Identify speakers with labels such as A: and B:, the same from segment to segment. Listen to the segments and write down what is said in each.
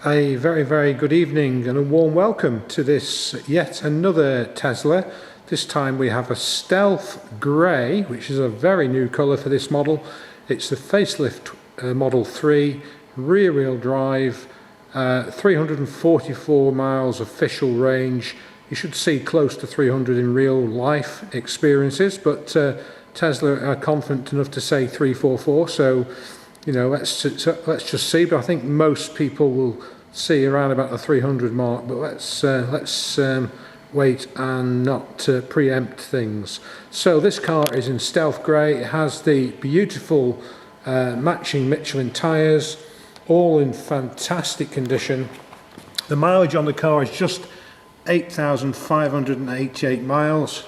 A: A very good evening and a warm welcome to this yet another Tesla. This time we have a Stealth Grey, which is a very new colour for this model. It's the facelift Model 3, rear wheel drive, 344 miles official range. You should see close to 300 in real life experiences, but Tesla are confident enough to say 344, so you know, let's just see. But I think most people will see around about the 300 mark. But let's wait and not preempt things. So this car is in Stealth Grey. It has the beautiful matching Michelin tyres, all in fantastic condition. The mileage on the car is just 8,588 miles.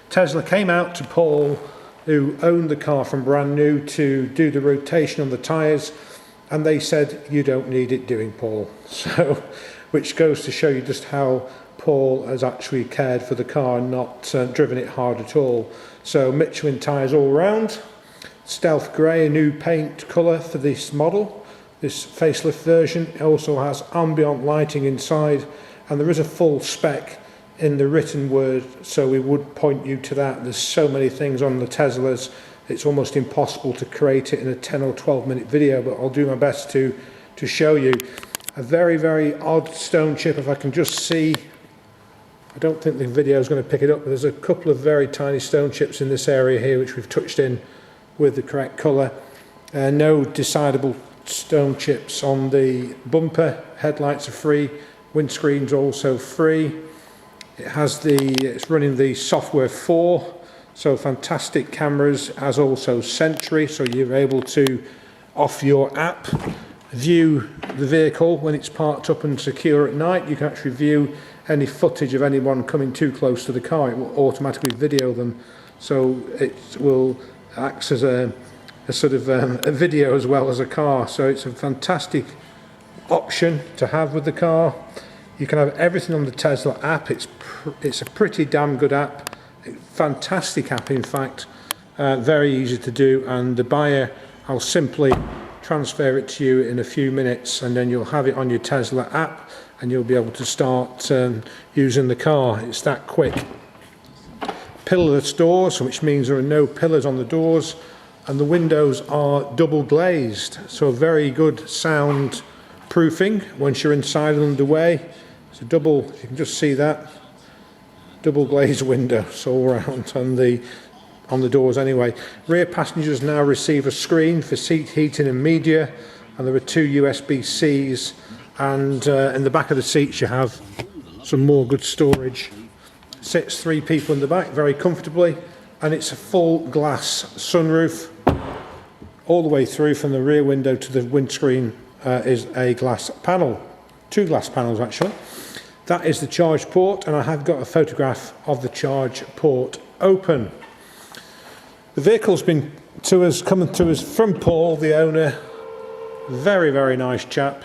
A: Tesla came out to Paul, who owned the car from brand new, to do the rotation on the tyres, and they said, you don't need it doing, Paul. So, which goes to show you just how Paul has actually cared for the car and not driven it hard at all. So Michelin tyres all round, Stealth Grey, a new paint colour for this model, this facelift version. It also has ambient lighting inside, and there is a full spec in the written word, so we would point you to that. There's so many things on the Teslas, it's almost impossible to create it in a 10 or 12 minute video, but I'll do my best to show you. A very odd stone chip, if I can just see. I don't think the video is going to pick it up, but there's a couple of very tiny stone chips in this area here which we've touched in with the correct colour. No decidable stone chips on the bumper. Headlights are free, windscreen's also free. It's running the software 4, so fantastic cameras, as also Sentry, so you're able to, off your app, view the vehicle when it's parked up and secure at night. You can actually view any footage of anyone coming too close to the car. It will automatically video them, so it will act as a sort of a video as well as a car. So it's a fantastic option to have with the car. You can have everything on the Tesla app. It's a pretty damn good app, fantastic app in fact, very easy to do, and the buyer, I'll simply transfer it to you in a few minutes and then you'll have it on your Tesla app and you'll be able to start using the car. It's that quick. Pillarless doors, which means there are no pillars on the doors, and the windows are double glazed, so very good sound proofing once you're inside and underway. It's a double, you can just see that, double glazed windows all around on the doors anyway. Rear passengers now receive a screen for seat heating and media, and there are 2 USB-Cs, and in the back of the seats you have some more good storage. Sits 3 people in the back very comfortably, and it's a full glass sunroof all the way through. From the rear window to the windscreen is a glass panel, 2 glass panels actually. That is the charge port, and I have got a photograph of the charge port open. The vehicle's been coming to us from Paul, the owner. Very nice chap,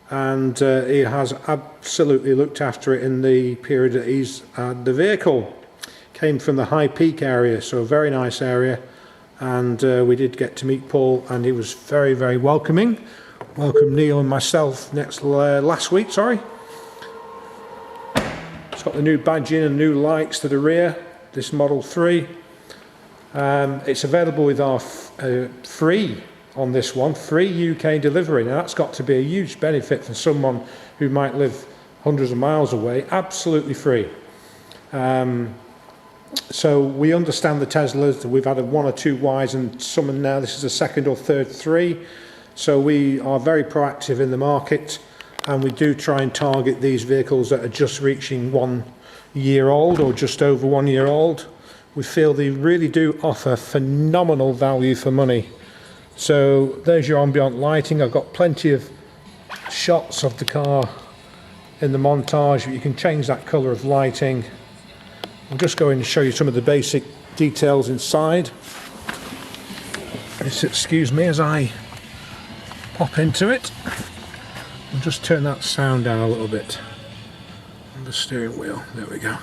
A: and he has absolutely looked after it in the period that he's had the vehicle. Came from the High Peak area, so a very nice area, and we did get to meet Paul, and he was very welcoming. Welcomed Neil and myself last week, sorry. It's got the new badging and new lights to the rear, this Model 3. It's available with our free on this one, free UK delivery. Now that's got to be a huge benefit for someone who might live hundreds of miles away, absolutely free. So we understand the Teslas, we've had 1 or 2 Ys and some, and now this is a second or third 3. So we are very proactive in the market, and we do try and target these vehicles that are just reaching 1 year old or just over 1 year old. We feel they really do offer phenomenal value for money. So there's your ambient lighting. I've got plenty of shots of the car in the montage, but you can change that colour of lighting. I'm just going to show you some of the basic details inside. Just excuse me as I pop into it. I'll just turn that sound down a little bit on the steering wheel. There we go.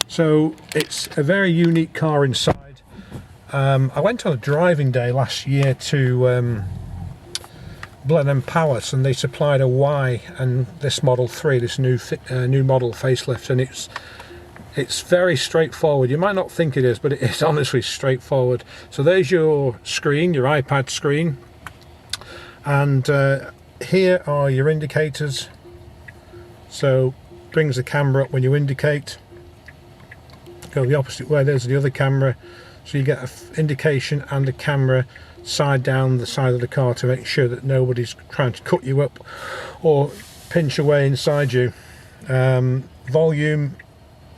A: So it's a very unique car inside. I went on a driving day last year to Blenheim Palace, and they supplied a Y and this Model 3, this new model facelift, and it's very straightforward. You might not think it is, but it is honestly straightforward. So there's your screen, your iPad screen, and here are your indicators. So brings the camera up when you indicate. Go the opposite way, there's the other camera, so you get an indication and a camera side down the side of the car to make sure that nobody's trying to cut you up or pinch away inside you. Volume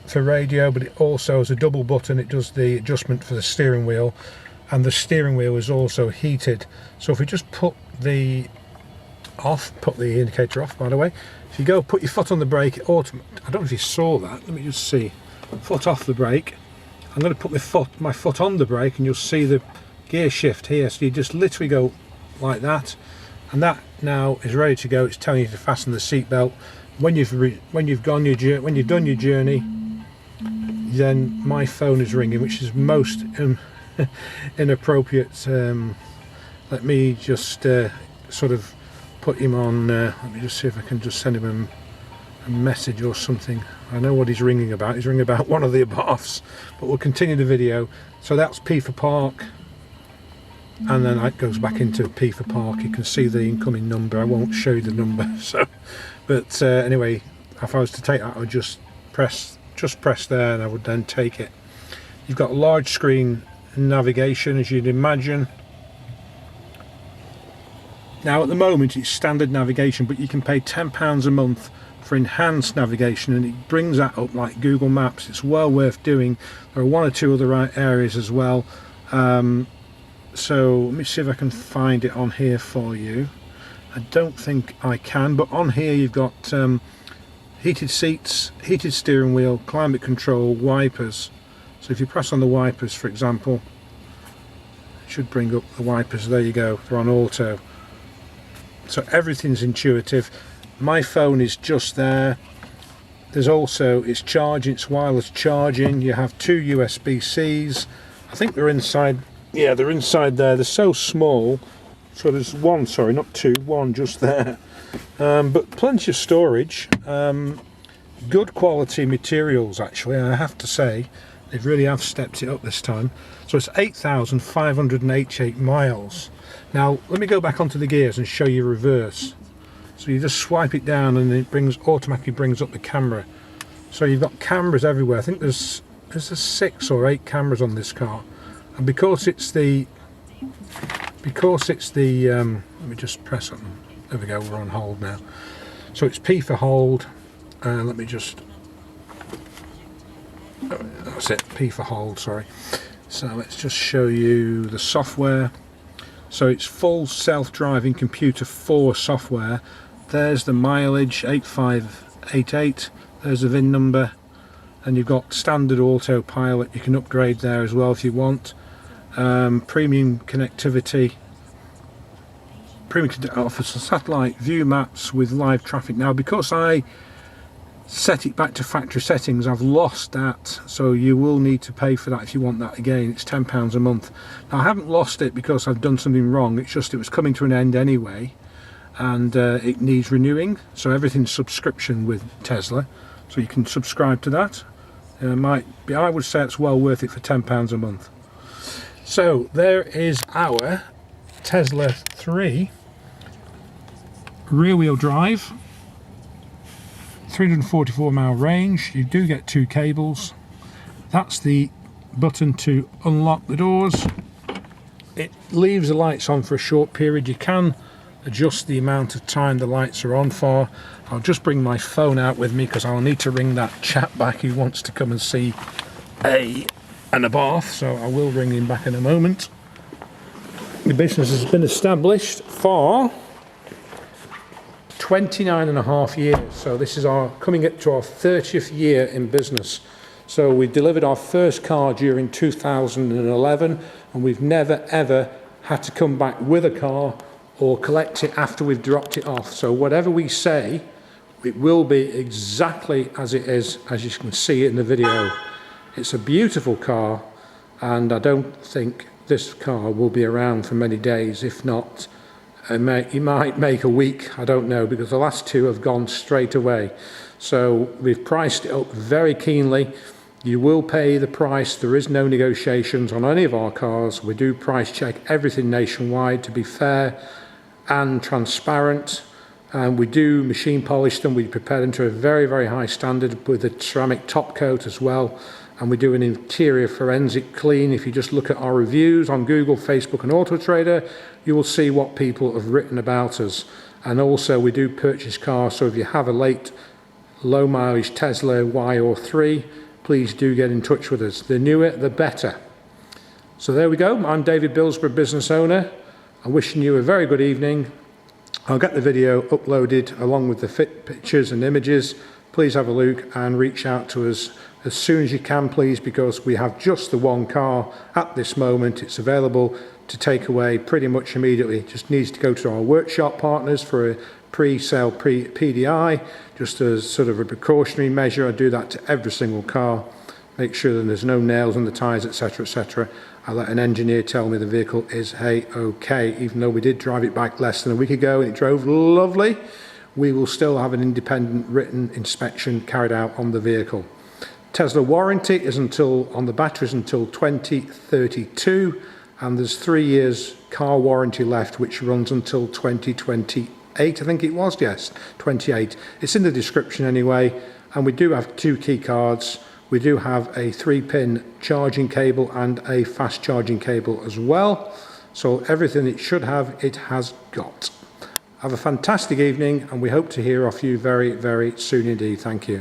A: for radio, but it also has a double button. It does the adjustment for the steering wheel, and the steering wheel is also heated. So if we just put the indicator off, by the way, if you go put your foot on the brake, I don't know if you saw that, let me just see, foot off the brake. I'm going to put my foot on the brake, and you'll see the gear shift here. So you just literally go like that, and that now is ready to go. It's telling you to fasten the seat belt. When you've done your journey, then my phone is ringing, which is most inappropriate. Let me just sort of put him on. Let me just see if I can just send him a message or something. I know what he's ringing about. He's ringing about one of the abaths, but we'll continue the video. So that's P for park, and then it goes back into P for park. You can see the incoming number. I won't show you the number. So, but anyway, if I was to take that, I would just press there, and I would then take it. You've got large screen navigation, as you'd imagine. Now at the moment it's standard navigation, but you can pay £10 a month for enhanced navigation, and it brings that up like Google Maps. It's well worth doing. There are one or two other areas as well. So let me see if I can find it on here for you. I don't think I can, but on here you've got heated seats, heated steering wheel, climate control, wipers. So if you press on the wipers, for example, it should bring up the wipers. There you go, they're on auto. So everything's intuitive. My phone is just there. There's also, it's charging, it's wireless charging. You have two USB-Cs. I think they're inside, yeah, they're inside there. They're so small. So there's one, sorry, not two, one just there. But plenty of storage. Good quality materials, actually, I have to say. They really have stepped it up this time. So it's 8,588 miles. Now let me go back onto the gears and show you reverse. So you just swipe it down, and it automatically brings up the camera. So you've got cameras everywhere. I think there's 6 or 8 cameras on this car, and because it's the let me just press on. There we go. We're on hold now. So it's P for hold. Let me just. That's it. P for hold. Sorry. So let's just show you the software. So it's full self-driving computer 4 software. There's the mileage, 8588. There's the VIN number, and you've got standard autopilot. You can upgrade there as well if you want. Premium connectivity. Offers satellite view maps with live traffic. Now, because I set it back to factory settings, I've lost that, so you will need to pay for that if you want that again. It's £10 a month. Now I haven't lost it because I've done something wrong. It's just it was coming to an end anyway, and it needs renewing. So everything's subscription with Tesla, so you can subscribe to that. I would say it's well worth it for £10 a month. So there is our Tesla 3 rear wheel drive, 344 mile range. You do get 2 cables. That's the button to unlock the doors. It leaves the lights on for a short period. You can adjust the amount of time the lights are on for. I'll just bring my phone out with me because I'll need to ring that chap back who wants to come and see an abath, so I will ring him back in a moment. The business has been established for 29.5 years, so this is coming up to our 30th year in business. So we delivered our first car during 2011, and we've never ever had to come back with a car or collect it after we've dropped it off. So whatever we say, it will be exactly as it is, as you can see in the video. It's a beautiful car, and I don't think this car will be around for many days, if not It might make a week, I don't know, because the last two have gone straight away. So we've priced it up very keenly. You will pay the price. There is no negotiations on any of our cars. We do price check everything nationwide to be fair and transparent. And we do machine polish them. We prepare them to a very, very high standard with a ceramic top coat as well. And we do an interior forensic clean. If you just look at our reviews on Google, Facebook and Auto Trader, you will see what people have written about us. And also we do purchase cars, so if you have a late low mileage Tesla Y or 3, please do get in touch with us. The newer, the better. So there we go. I'm David Bilsborough, business owner. I'm wishing you a very good evening. I'll get the video uploaded along with the fit pictures and images. Please have a look and reach out to us as soon as you can, please, because we have just the one car at this moment. It's available to take away pretty much immediately. It just needs to go to our workshop partners for a pre-sale PDI, just as sort of a precautionary measure. I do that to every single car. Make sure that there's no nails on the tyres, etc., etc. I let an engineer tell me the vehicle is okay, even though we did drive it back less than a week ago and it drove lovely. We will still have an independent written inspection carried out on the vehicle. Tesla warranty is on the batteries until 2032, and there's 3 years car warranty left, which runs until 2028, I think it was, yes, 28. It's in the description anyway, and we do have 2 key cards. We do have a 3-pin charging cable and a fast charging cable as well. So everything it should have, it has got. Have a fantastic evening, and we hope to hear off you very, very soon indeed. Thank you.